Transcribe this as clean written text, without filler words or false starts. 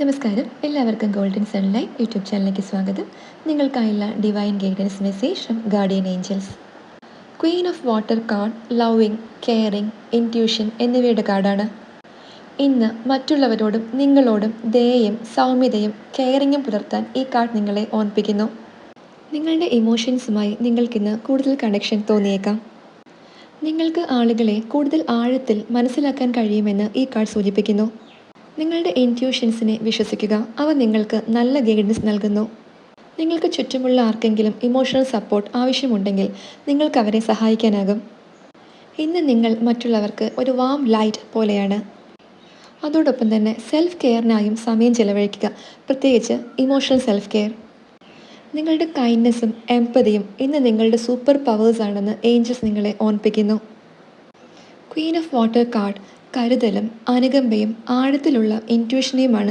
നമസ്കാരം, എല്ലാവർക്കും golden sunlight YouTube ചാനലിലേക്ക് സ്വാഗതം. നിങ്ങൾക്കായുള്ള divine guidance message from guardian angels. Queen of water card loving, caring, intuition എന്നിവയുടെ കാർഡാണ്. ഇന്ന് മറ്റുള്ളവരോടും നിങ്ങളോടും ദയയും സൗമ്യതയും കെയറിങ്ങും പുലർത്താൻ ഈ കാർഡ് നിങ്ങളെ ഓർമ്മിപ്പിക്കുന്നു. നിങ്ങളുടെ ഇമോഷൻസുമായി നിങ്ങൾക്കിന്ന് കൂടുതൽ കണക്ഷൻ തോന്നിയേക്കാം. നിങ്ങൾക്ക് ആളുകളെ കൂടുതൽ ആഴത്തിൽ മനസ്സിലാക്കാൻ കഴിയുമെന്ന് ഈ കാർഡ് സൂചിപ്പിക്കുന്നു. നിങ്ങളുടെ ഇൻറ്റ്യൂഷൻസിനെ വിശ്വസിക്കുക, അവ നിങ്ങൾക്ക് നല്ല ഗൈഡൻസ് നൽകുന്നു. നിങ്ങൾക്ക് ചുറ്റുമുള്ള ആർക്കെങ്കിലും ഇമോഷണൽ സപ്പോർട്ട് ആവശ്യമുണ്ടെങ്കിൽ നിങ്ങൾക്ക് അവരെ സഹായിക്കാനാകും. ഇന്ന് നിങ്ങൾ മറ്റുള്ളവർക്ക് ഒരു വാം ലൈറ്റ് പോലെയാണ്. അതോടൊപ്പം തന്നെ സെൽഫ് കെയറിനായും സമയം ചെലവഴിക്കുക, പ്രത്യേകിച്ച് ഇമോഷണൽ സെൽഫ് കെയർ. നിങ്ങളുടെ കൈൻഡ്നെസ്സും എംപതിയും ഇന്ന് നിങ്ങളുടെ സൂപ്പർ പവേഴ്സ് ആണെന്ന് ഏഞ്ചൽസ് നിങ്ങളെ ഓർമ്മിപ്പിക്കുന്നു. ക്വീൻ ഓഫ് വാട്ടർ കാർഡ് കരുതലും അനുകമ്പയും ആഴത്തിലുള്ള ഇൻറ്റ്യൂഷനെയുമാണ്